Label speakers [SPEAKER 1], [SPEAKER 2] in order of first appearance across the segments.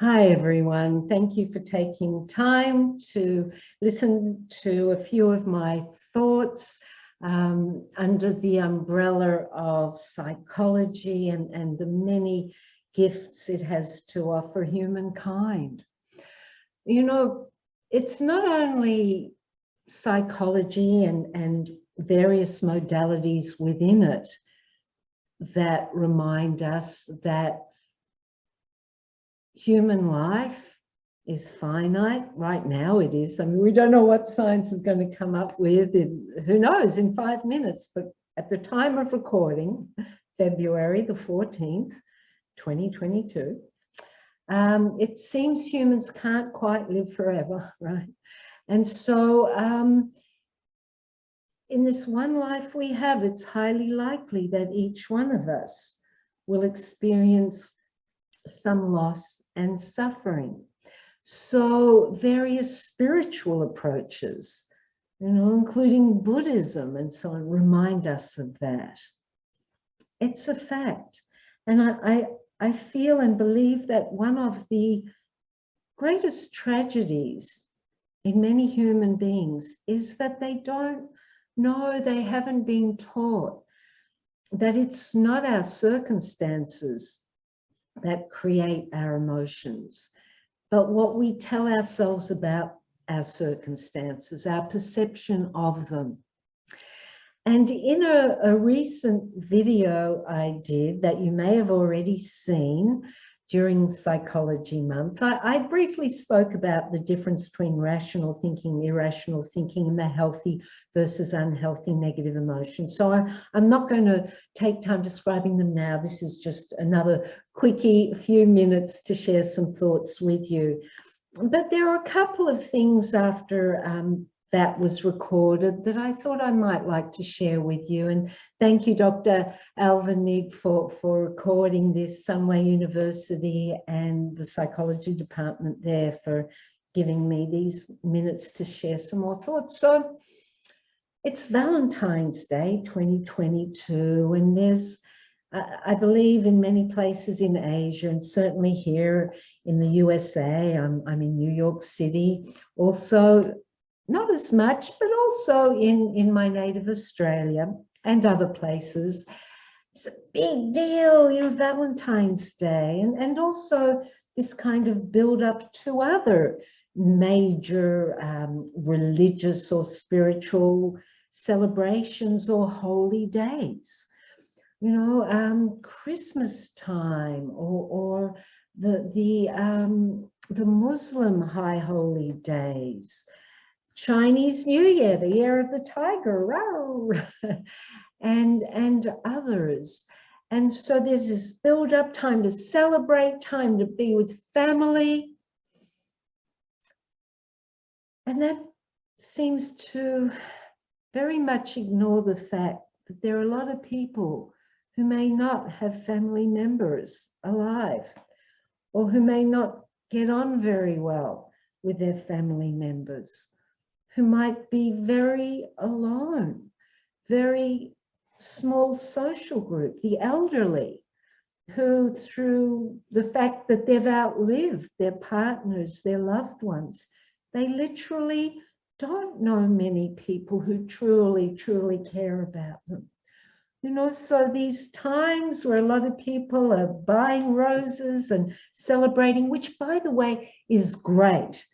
[SPEAKER 1] Hi, everyone. Thank you for taking time to listen to a few of my thoughts under the umbrella of psychology and the many gifts it has to offer humankind. You know, it's not only psychology and various modalities within it that remind us that human life is finite. Right now it is. I mean, we don't know what science is going to come up with who knows, in 5 minutes. But at the time of recording, February the 14th, 2022, it seems humans can't quite live forever, right? And so in this one life we have, it's highly likely that each one of us will experience some loss and suffering. So various spiritual approaches, including Buddhism and so on, remind us of that. It's a fact. And I feel and believe that one of the greatest tragedies in many human beings is that they don't know, they haven't been taught that it's not our circumstances that create our emotions, but what we tell ourselves about our circumstances, our perception of them. And in a recent video I did that you may have already seen during Psychology Month, I briefly spoke about the difference between rational thinking, irrational thinking, and the healthy versus unhealthy negative emotions. So I'm not going to take time describing them now. This is just another quickie, few minutes to share some thoughts with you. But there are a couple of things after that was recorded that I thought I might like to share with you. And thank you, Dr. Alvanig, for recording this, Sunway University and the psychology department there for giving me these minutes to share some more thoughts. So it's Valentine's Day 2022, and there's, I believe, in many places in Asia and certainly here in the USA, I'm in New York City, also not as much, but also in my native Australia and other places. It's a big deal, Valentine's Day, and also this kind of build up to other major religious or spiritual celebrations or holy days. Christmas time or the Muslim high holy days, Chinese New Year, the year of the tiger, and others. And so there's this build-up, time to celebrate, time to be with family. And that seems to very much ignore the fact that there are a lot of people who may not have family members alive, or who may not get on very well with their family members, who might be very alone, very small social group, the elderly, who through the fact that they've outlived their partners, their loved ones, they literally don't know many people who truly, truly care about them. So these times where a lot of people are buying roses and celebrating, which by the way is great.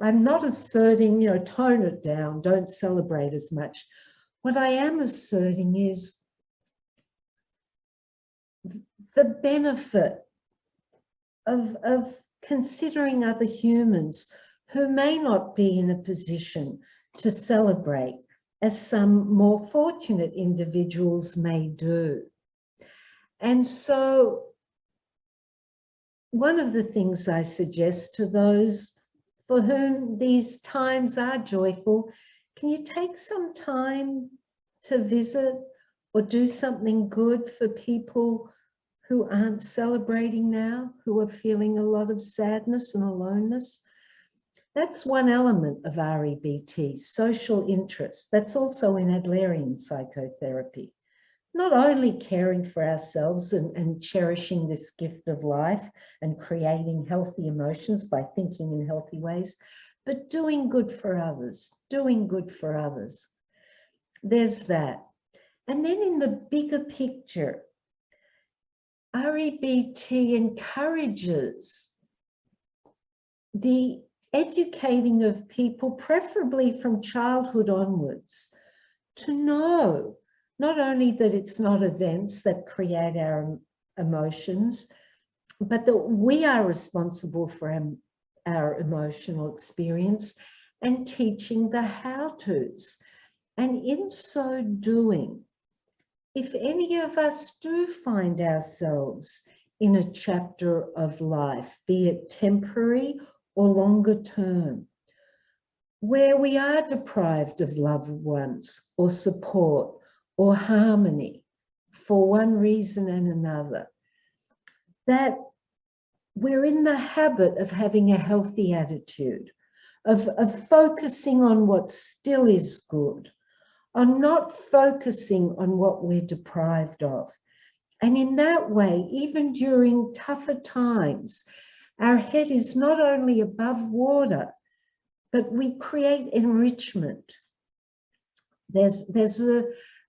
[SPEAKER 1] I'm not asserting, tone it down, don't celebrate as much. What I am asserting is the benefit of considering other humans who may not be in a position to celebrate, as some more fortunate individuals may do. And so one of the things I suggest to those for whom these times are joyful, can you take some time to visit or do something good for people who aren't celebrating now, who are feeling a lot of sadness and aloneness? That's one element of REBT, social interest. That's also in Adlerian psychotherapy. not only caring for ourselves and cherishing this gift of life and creating healthy emotions by thinking in healthy ways, but doing good for others, doing good for others. There's that. And then in the bigger picture, REBT encourages the educating of people, preferably from childhood onwards, to know not only that it's not events that create our emotions, but that we are responsible for our emotional experience, and teaching the how-tos. And in so doing, if any of us do find ourselves in a chapter of life, be it temporary or longer term, where we are deprived of loved ones or support or harmony for one reason and another, that we're in the habit of having a healthy attitude, of focusing on what still is good, on not focusing on what we're deprived of. And in that way, even during tougher times, our head is not only above water, but we create enrichment. There's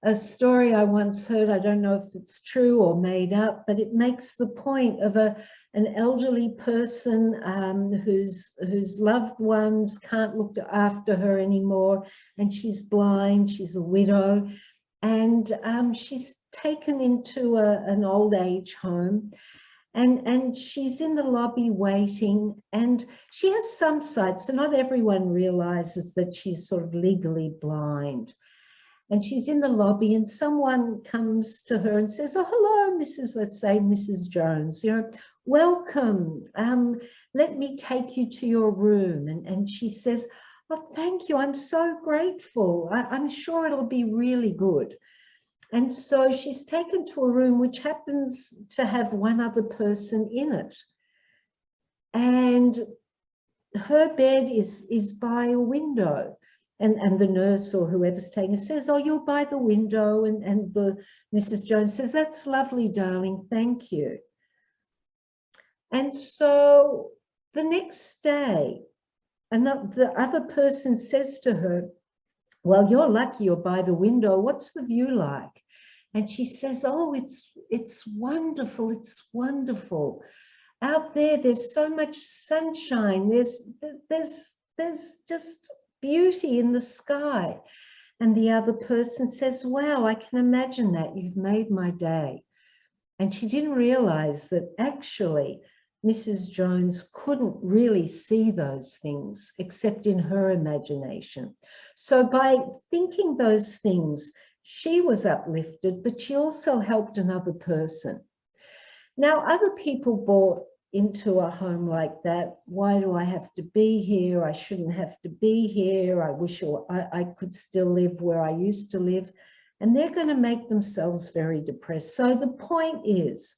[SPEAKER 1] a story I once heard, I don't know if it's true or made up, but it makes the point of an elderly person whose loved ones can't look after her anymore, and she's blind, she's a widow, and she's taken into an old age home. And she's in the lobby waiting, and she has some sight, so not everyone realizes that she's sort of legally blind. And she's in the lobby, and someone comes to her and says, "Oh, hello, Mrs. Let's say Mrs. Jones, welcome. Let me take you to your room." And she says, "Oh, thank you. I'm so grateful. I'm sure it'll be really good." And so she's taken to a room which happens to have one other person in it. And her bed is by a window. And the nurse or whoever's taking it says, "Oh, you're by the window." And the Mrs. Jones says, "That's lovely, darling. Thank you." And so the next day, the other person says to her, "Well, you're lucky you're by the window. What's the view like?" And she says, "Oh, it's wonderful. It's wonderful. Out there's so much sunshine. There's just beauty in the sky." And the other person says, "Wow, I can imagine that. You've made my day." And she didn't realize that actually Mrs. Jones couldn't really see those things except in her imagination. So by thinking those things, she was uplifted, but she also helped another person. Now, other people bought into a home like that. "Why do I have to be here? I shouldn't have to be here. I wish I could still live where I used to live." And they're going to make themselves very depressed. So the point is,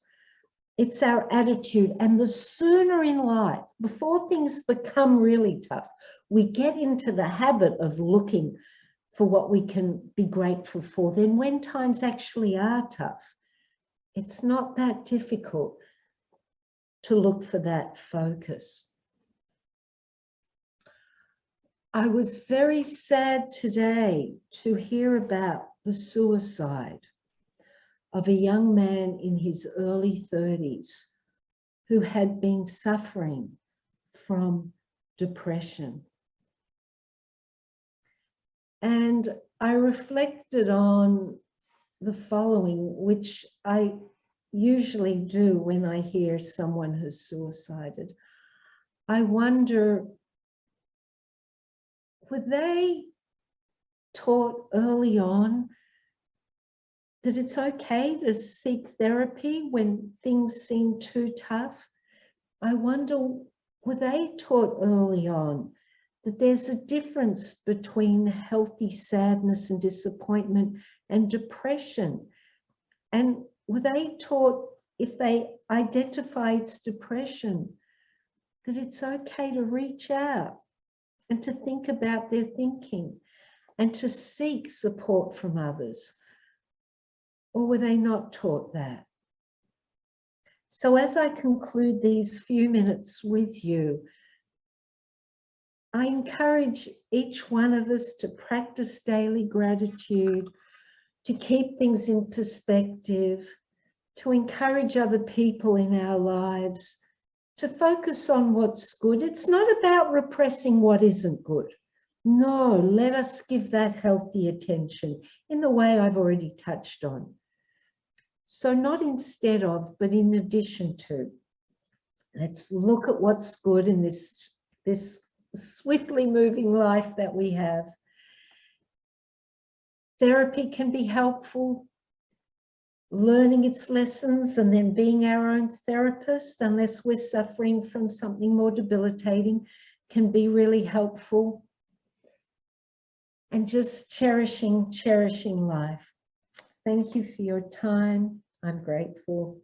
[SPEAKER 1] it's our attitude. And the sooner in life, before things become really tough, we get into the habit of looking for what we can be grateful for, then when times actually are tough, it's not that difficult to look for that focus. I was very sad today to hear about the suicide of a young man in his early 30s who had been suffering from depression. And I reflected on the following, which I usually do when I hear someone who's suicided. I wonder, were they taught early on that it's okay to seek therapy when things seem too tough? I wonder, were they taught early on that there's a difference between healthy sadness and disappointment and depression? And were they taught, if they identify it's depression, that it's okay to reach out and to think about their thinking and to seek support from others? or were they not taught that? So as I conclude these few minutes with you, I encourage each one of us to practice daily gratitude, to keep things in perspective, to encourage other people in our lives, to focus on what's good. It's not about repressing what isn't good. No, let us give that healthy attention in the way I've already touched on. So not instead of, but in addition to. Let's look at what's good in this swiftly moving life that we have. Therapy can be helpful. Learning its lessons and then being our own therapist, unless we're suffering from something more debilitating, can be really helpful. And just cherishing life. Thank you for your time. I'm grateful.